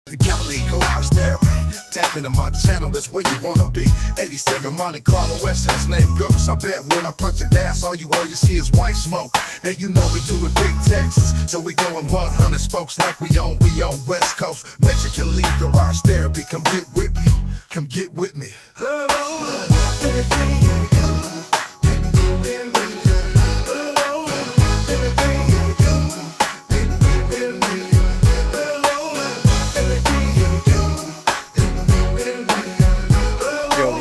The Galilee garage therapy. Tap into my channel, that's where you wanna be. 87 Monte Carlo, West has name girls. I bet when I punch the gas, all you see is white smoke. And you know we do it big Texas, so we going 100 spokes like we on West Coast. Mexican lead garage therapy, come get with me, come get with me.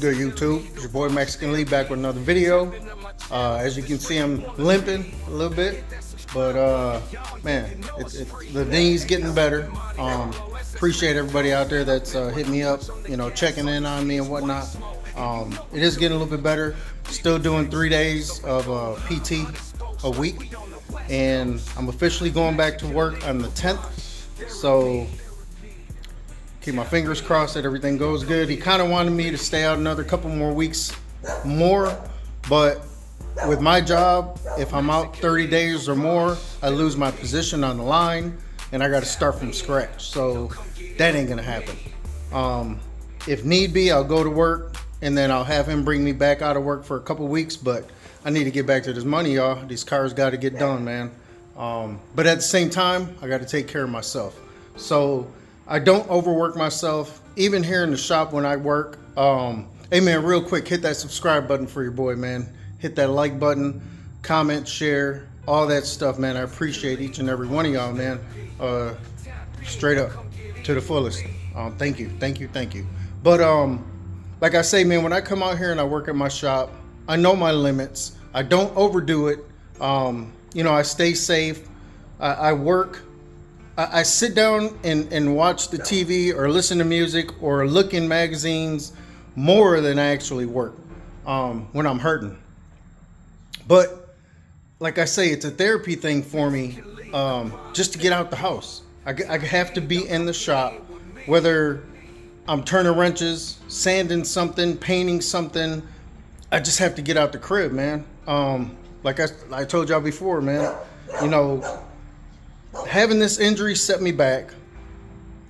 Good YouTube, it's your boy Mexican Lee back with another video. As you can see, I'm limping a little bit, but man, the knee's getting better. Appreciate everybody out there that's hit me up, you know, checking in on me and whatnot. It is getting a little bit better. Still doing 3 days of PT a week, and I'm officially going back to work on the 10th. So keep my fingers crossed that everything goes good. He kind of wanted me to stay out another couple more weeks more, but with my job, if I'm out 30 days or more, I lose my position on the line and I got to start from scratch. So that ain't gonna happen. If need be, I'll go to work and then I'll have him bring me back out of work for a couple weeks, but I need to get back to this money, y'all. These cars got to get done, man. But at the same time, I got to take care of myself. So I don't overwork myself, even here in the shop when I work. Hey man, real quick, hit that subscribe button for your boy, man. Hit that like button, comment, share, all that stuff, man. I appreciate each and every one of y'all, man. Straight up, to the fullest. Thank you. But like I say, man, when I come out here and I work at my shop, I know my limits. I don't overdo it. You know, I stay safe. I work. I sit down and watch the TV or listen to music or look in magazines more than I actually work when I'm hurting. But like I say, it's a therapy thing for me, just to get out the house. I have to be in the shop, whether I'm turning wrenches, sanding something, painting something. I just have to get out the crib, man. Like I told y'all before, man, you know, having this injury set me back,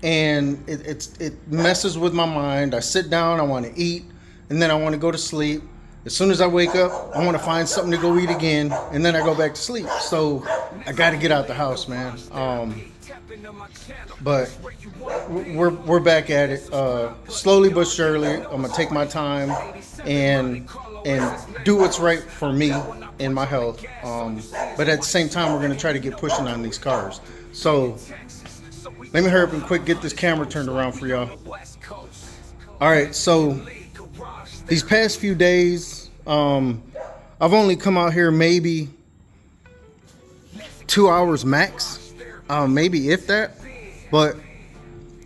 and it messes with my mind. I sit down, I want to eat, and then I want to go to sleep. As soon as I wake up, I want to find something to go eat again, and then I go back to sleep. So I got to get out the house, man. But we're back at it, slowly but surely. I'm gonna take my time and do what's right for me and my health. But at the same time, we're gonna try to get pushing on these cars. So let me hurry up and quick get this camera turned around for y'all. All right, so these past few days, I've only come out here maybe 2 hours max, maybe if that. But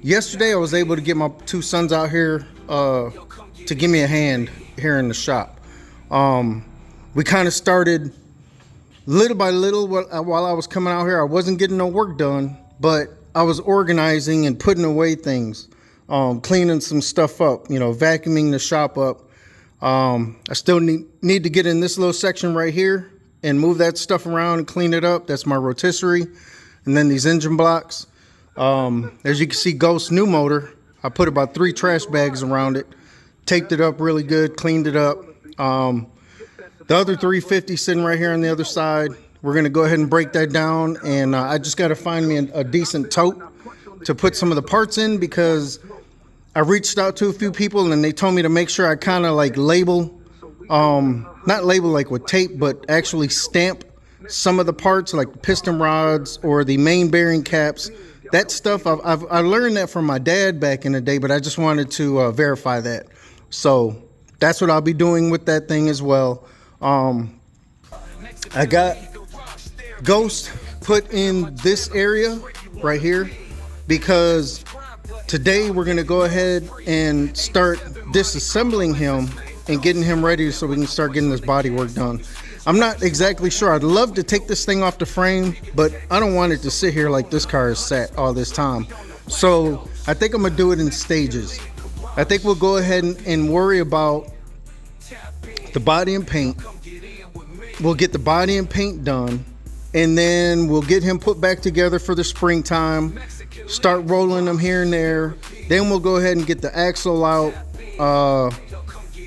yesterday I was able to get my two sons out here to give me a hand here in the shop. We kind of started little by little while I was coming out here. I wasn't getting no work done, but I was organizing and putting away things, cleaning some stuff up, you know, vacuuming the shop up. I still need to get in this little section right here and move that stuff around and clean it up. That's my rotisserie. And then these engine blocks. As you can see, Ghost new motor. I put about 3 trash bags around it, taped it up really good, cleaned it up. The other 350 sitting right here on the other side. We're gonna go ahead and break that down, and I just gotta find me a decent tote to put some of the parts in, because I reached out to a few people and they told me to make sure I kind of like label, not label like with tape, but actually stamp some of the parts, like the piston rods or the main bearing caps. That stuff, I learned that from my dad back in the day, but I just wanted to verify that. So that's what I'll be doing with that thing as well. I got Ghost put in this area right here because today we're going to go ahead and start disassembling him and getting him ready so we can start getting this body work done. I'm not exactly sure. I'd love to take this thing off the frame, but I don't want it to sit here like this car is sat all this time. So I think I'm gonna do it in stages. I think we'll go ahead and worry about the body and paint. We'll get the body and paint done, and then we'll get him put back together for the springtime. start rolling them here and there. Then we'll go ahead and get the axle out,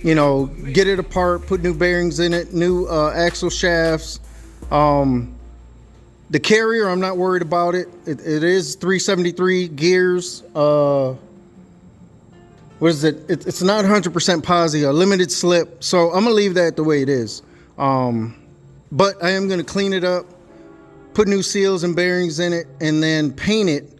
you know, get it apart, put new bearings in it, new axle shafts. The carrier, I'm not worried about it. It is 373 gears. What is it? It's not 100% posi, a limited slip. So I'm gonna leave that the way it is. But I am gonna clean it up, put new seals and bearings in it, and then paint it.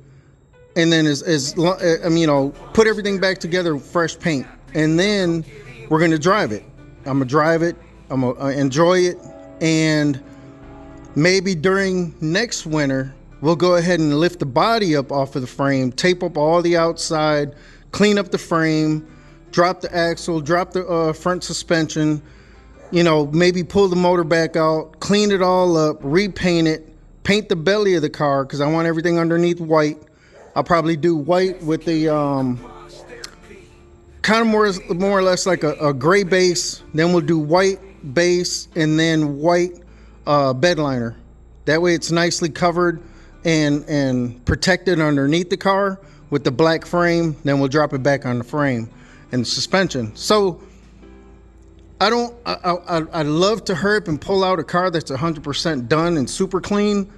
And then you know, put everything back together, fresh paint. And then we're gonna drive it. I'm gonna drive it. I'm gonna enjoy it. And maybe during next winter, we'll go ahead and lift the body up off of the frame, tape up all the outside, clean up the frame, drop the axle, drop the front suspension, you know, maybe pull the motor back out, clean it all up, repaint it, paint the belly of the car because I want everything underneath white. I'll probably do white with the kind of more or less like a gray base. Then we'll do white base and then white bed liner. That way it's nicely covered and protected underneath the car with the black frame. Then we'll drop it back on the frame and the suspension. So I love to hurry up and pull out a car that's 100% done and super clean.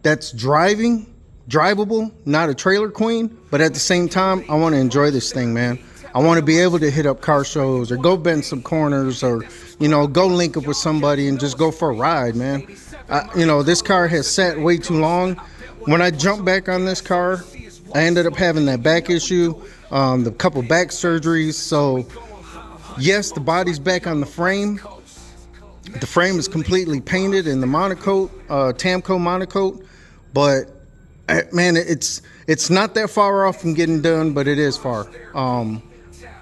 That's drivable, not a trailer queen, but at the same time, I want to enjoy this thing, man. I want to be able to hit up car shows or go bend some corners or, you know, go link up with somebody and just go for a ride, man. You know, this car has sat way too long. When I jumped back on this car, I ended up having that back issue, the couple back surgeries. So yes, the body's back on the frame. The frame is completely painted in the monocoat, Tamco monocoat, but man, it's not that far off from getting done, but it is far,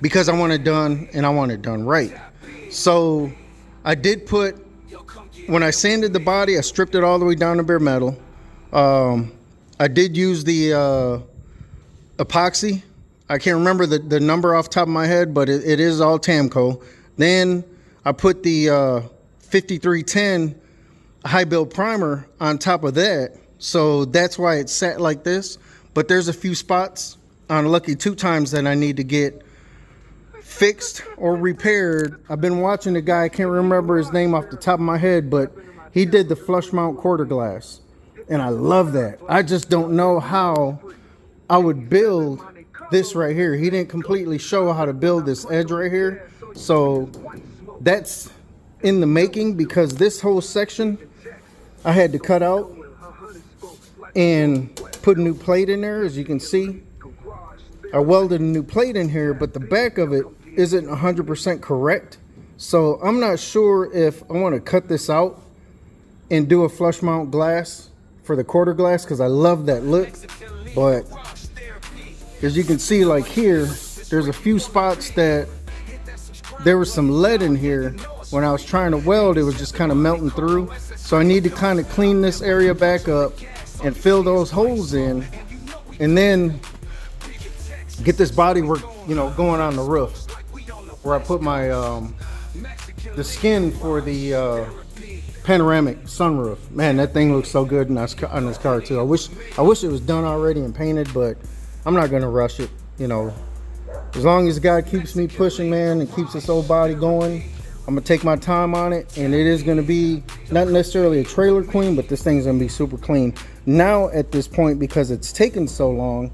because I want it done and I want it done right. So I did put, when I sanded the body, I stripped it all the way down to bare metal. I did use the epoxy. I can't remember the number off the top of my head, but it is all Tamco. Then I put the 5310 high build primer on top of that. So that's why it sat like this. But there's a few spots on Lucky 2 times that I need to get fixed or repaired. I've been watching a guy, I can't remember his name off the top of my head, but he did the flush mount quarter glass. And I love that. I just don't know how I would build this right here. He didn't completely show how to build this edge right here. So that's in the making, because this whole section I had to cut out and put a new plate in there. As you can see, I welded a new plate in here, but the back of it isn't 100% correct. So I'm not sure if I want to cut this out and do a flush mount glass for the quarter glass, because I love that look. But as you can see, like here, there's a few spots that there was some lead in here. When I was trying to weld, it was just kind of melting through. So I need to kind of clean this area back up and fill those holes in, and then get this body work, you know, going on the roof where I put my the skin for the panoramic sunroof. Man, that thing looks so good on this car too. I wish it was done already and painted, but I'm not gonna rush it. You know, as long as God keeps me pushing, man, and keeps this old body going, I'm gonna take my time on it, and it is gonna be not necessarily a trailer queen, but this thing's gonna be super clean. Now at this point, because it's taken so long,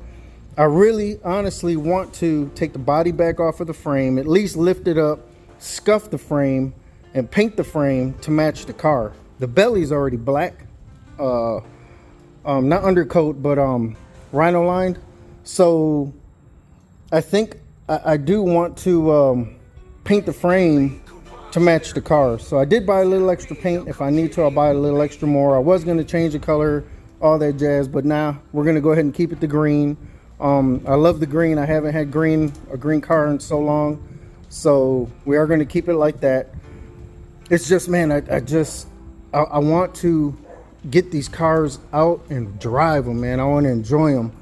I really honestly want to take the body back off of the frame, at least lift it up, scuff the frame, and paint the frame to match the car. The belly's already black, not undercoat, but rhino lined. So I think I do want to paint the frame to match the car. So I did buy a little extra paint. If I need to, I'll buy a little extra more. I was going to change the color, all that jazz, but now we're going to go ahead and keep it the green. I love the green. I haven't had a green car in so long, so we are going to keep it like that. It's just, man, I want to get these cars out and drive them, man. I want to enjoy them,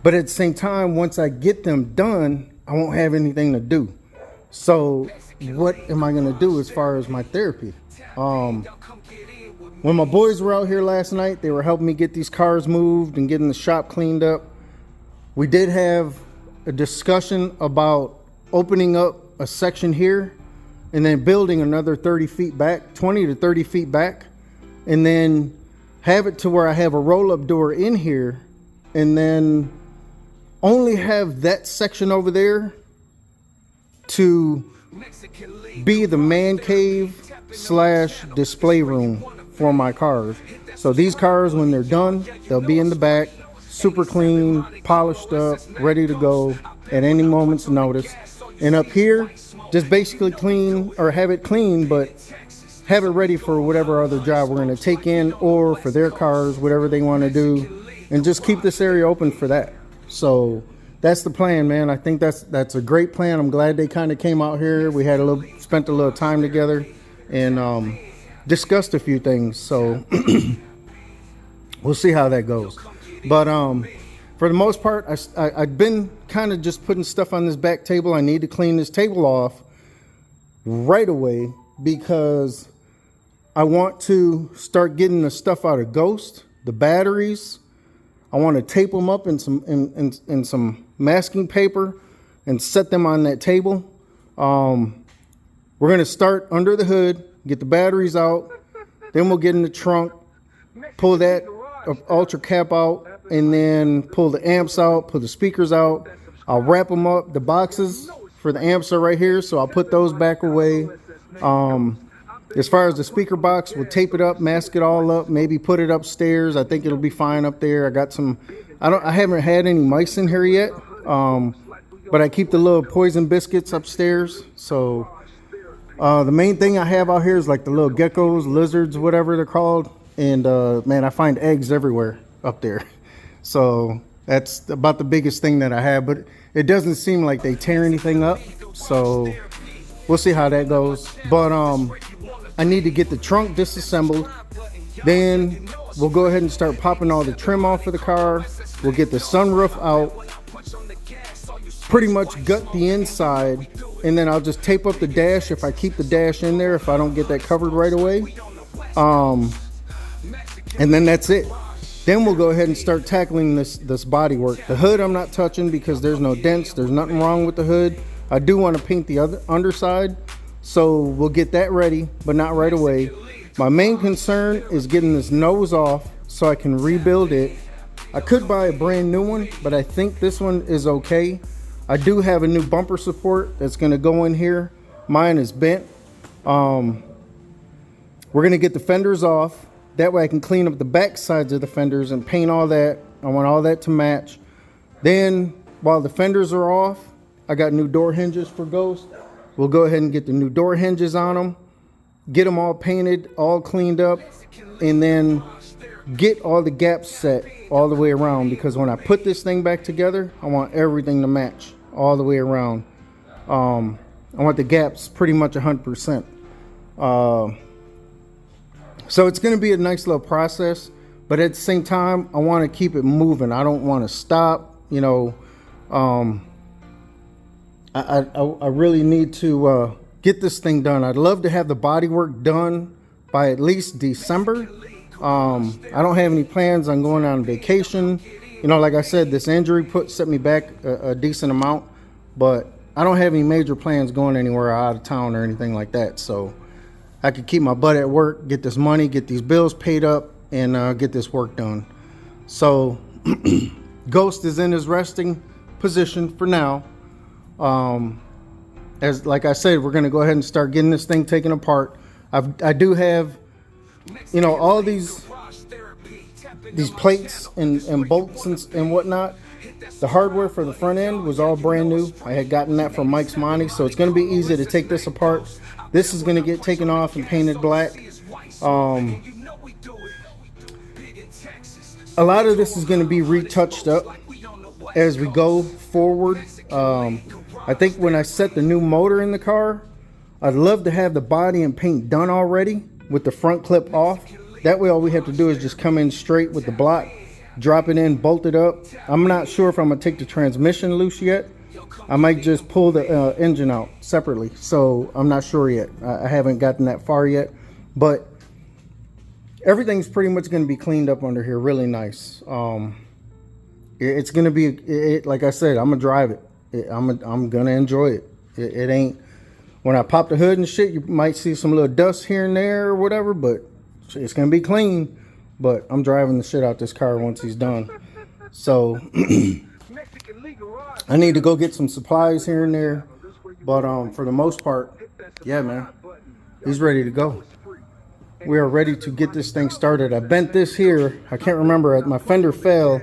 but at the same time, once I get them done, I won't have anything to do. So what am I going to do as far as my therapy? When my boys were out here last night, they were helping me get these cars moved and getting the shop cleaned up. We did have a discussion about opening up a section here and then building another 30 feet back, 20 to 30 feet back, and then have it to where I have a roll-up door in here, and then only have that section over there to be the man cave slash display room for my cars. So these cars, when they're done, they'll be in the back, super clean, polished up, ready to go at any moment's notice. And up here, just basically clean, or have it clean, but have it ready for whatever other job we're going to take in, or for their cars, whatever they want to do, and just keep this area open for that. So that's the plan, man. I think that's a great plan. I'm glad they kind of came out here. We had spent a little time together and discussed a few things. So we'll see how that goes. But for the most part, I've been kind of just putting stuff on this back table. I need to clean this table off right away because I want to start getting the stuff out of Ghost, the batteries. I want to tape them up in some masking paper and set them on that table. We're going to start under the hood, get the batteries out, then we'll get in the trunk, pull that ultra cap out, and then pull the amps out, pull the speakers out. I'll wrap them up. The boxes for the amps are right here, so I'll put those back away. As far as the speaker box, we'll tape it up, mask it all up, maybe put it upstairs. I think it'll be fine up there. I got some, I haven't had any mice in here yet, but I keep the little poison biscuits upstairs. So the main thing I have out here is like the little geckos, lizards, whatever they're called. And man, I find eggs everywhere up there. So that's about the biggest thing that I have, but it doesn't seem like they tear anything up. So we'll see how that goes. But I need to get the trunk disassembled. Then we'll go ahead and start popping all the trim off of the car. We'll get the sunroof out, pretty much gut the inside, and then I'll just tape up the dash if I keep the dash in there, if I don't get that covered right away. And then that's it. Then we'll go ahead and start tackling this body work. The hood I'm not touching because there's no dents. There's nothing wrong with the hood. I do want to paint the other underside, so we'll get that ready, but not right away. My main concern is getting this nose off so I can rebuild it. I could buy a brand new one, but I think this one is okay. I do have a new bumper support that's going to go in here. Mine is bent. We're going to get the fenders off. That way I can clean up the back sides of the fenders and paint all that. I want all that to match. Then while the fenders are off, I got new door hinges for Ghost. We'll go ahead and get the new door hinges on them, get them all painted, all cleaned up, and then get all the gaps set all the way around, because when I put this thing back together, I want everything to match all the way around. I want the gaps pretty much 100%. So it's going to be a nice little process, but at the same time, I want to keep it moving. I don't want to stop, you know. I really need to get this thing done. I'd love to have the body work done by at least December. I don't have any plans on going on vacation. You know, like I said, this injury set me back a decent amount, but I don't have any major plans going anywhere out of town or anything like that. So I could keep my butt at work, get this money, get these bills paid up, and get this work done. So Ghost is in his resting position for now. As like I said, we're going to go ahead and start getting this thing taken apart. I do have, you know, all these plates and bolts and whatnot. The hardware for the front end was all brand new. I had gotten that from Mike's Monty, so it's going to be easy to take this apart. This is going to get taken off and painted black. A lot of this is going to be retouched up as we go forward. I think when I set the new motor in the car, I'd love to have the body and paint done already with the front clip off. That way all we have to do is just come in straight with the block, drop it in, bolt it up. I'm not sure if I'm going to take the transmission loose yet. I might just pull the engine out separately. So I'm not sure yet. I haven't gotten that far yet. But everything's pretty much going to be cleaned up under here really nice. It's gonna be like I said. I'm gonna drive it. I'm gonna enjoy it. It ain't. When I pop the hood and shit, you might see some little dust here and there or whatever, but it's gonna be clean. But I'm driving the shit out this car once he's done. So I need to go get some supplies here and there. But for the most part, yeah, man, he's ready to go. We are ready to get this thing started. I bent this here. I can't remember. My fender fell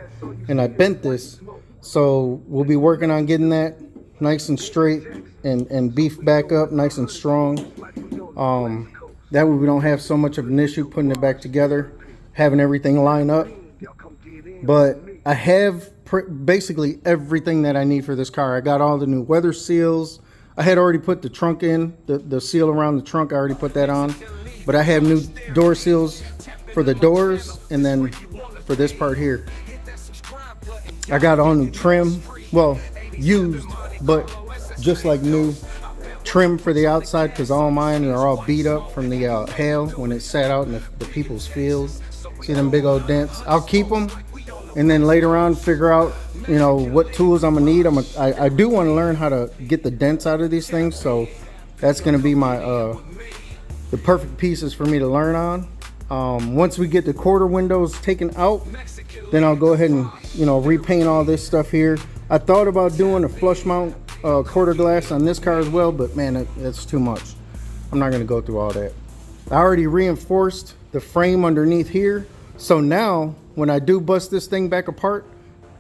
and I bent this. So we'll be working on getting that nice and straight and beef back up nice and strong. That way we don't have so much of an issue putting it back together, having everything line up. But I have basically everything that I need for this car. I got all the new weather seals. I had already put the trunk in, the seal around the trunk. I already put that on. But I have new door seals for the doors, and then for this part here, I got all new trim. Well, used, but just like new trim for the outside, because all mine are all beat up from the hail when it sat out in the people's fields. See them big old dents? I'll keep them, and then later on figure out, you know, what tools I'm gonna need. I do want to learn how to get the dents out of these things, so that's gonna be my the perfect pieces for me to learn on. Once we get the quarter windows taken out, then I'll go ahead and, you know, repaint all this stuff here. I thought about doing a flush mount quarter glass on this car as well, but man, that's too much. I'm not gonna go through all that. I already reinforced the frame underneath here, so now when I do bust this thing back apart,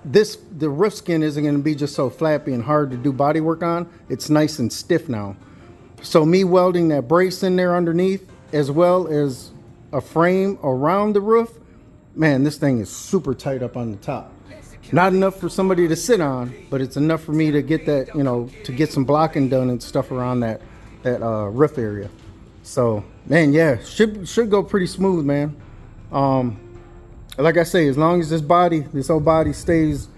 the roof skin isn't gonna be just so flappy and hard to do body work on. It's nice and stiff now. So me welding that brace in there underneath, as well as a frame around the roof, man, this thing is super tight up on the top. Not enough for somebody to sit on, but it's enough for me to get that, you know, to get some blocking done and stuff around that roof area. So, man, yeah, should go pretty smooth, man. Like I say, as long as this whole body stays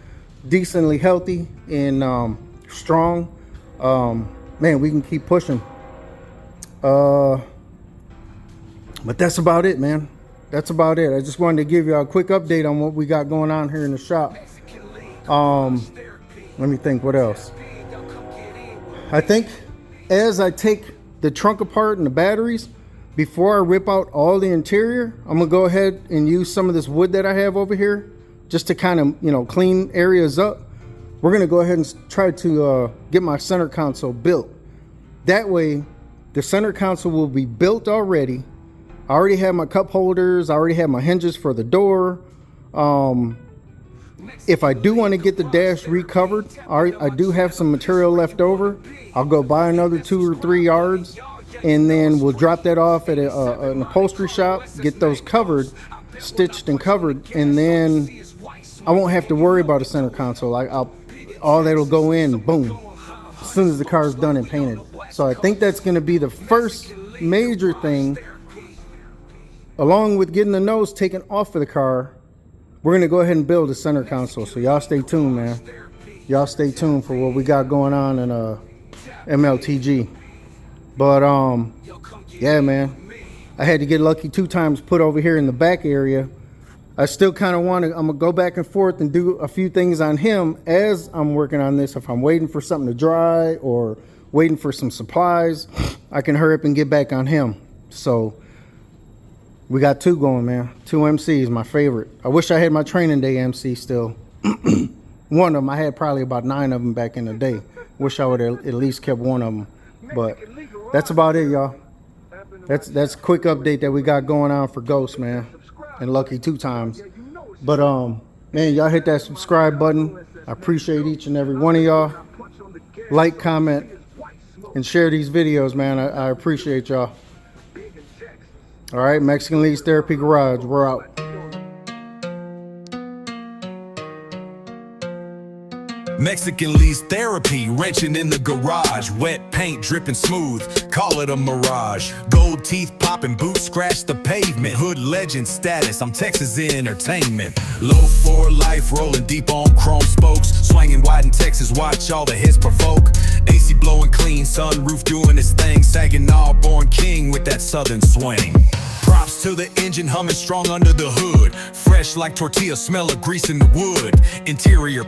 decently healthy and strong, man, we can keep pushing. But that's about it, man. That's about it. I just wanted to give you a quick update on what we got going on here in the shop. Let me think, what else? I think as I take the trunk apart and the batteries, before I rip out all the interior, I'm gonna go ahead and use some of this wood that I have over here just to kind of, you know, clean areas up. We're gonna go ahead and try to get my center console built. That way, the center console will be built already. I already have my cup holders. I already have my hinges for the door. If I do want to get the dash recovered, I do have some material left over. I'll go buy another 2 or 3 yards, and then we'll drop that off at an upholstery shop, get those covered, stitched and covered, and then I won't have to worry about a center console. All that'll go in, boom, as soon as the car's done and painted. So I think that's going to be the first major thing, along with getting the nose taken off of the car. We're going to go ahead and build a center console. So y'all stay tuned, man. Y'all stay tuned for what we got going on in M.L.T.G. But yeah, man, I had to get lucky 2 times put over here in the back area. I still kind of want to, I'm gonna go back and forth and do a few things on him as I'm working on this. If I'm waiting for something to dry or waiting for some supplies, I can hurry up and get back on him. So we got 2 going, man. 2 MCs, my favorite. I wish I had my training day MC still. One of them, I had probably about 9 of them back in the day. Wish I would have at least kept one of them. But that's about it, y'all. That's a quick update that we got going on for Ghost, man. And Lucky 2 times. But man, y'all hit that subscribe button. I appreciate each and every one of y'all. Like, comment, and share these videos, man. I appreciate y'all. All right, Mexican Leagues Therapy Garage, we're out. Mexican Leagues Therapy, wrenching in the garage. Wet paint dripping smooth, call it a mirage. Gold teeth popping, boots scratch the pavement. Hood legend status, I'm Texas entertainment. Low for life, rolling deep on chrome spokes. Swinging wide in Texas, watch all the hits provoke. AC blowing clean, sunroof doing its thing. Saginaw born king with that southern swing. Props to the engine humming strong under the hood. Fresh like tortilla, smell of grease in the wood. Interior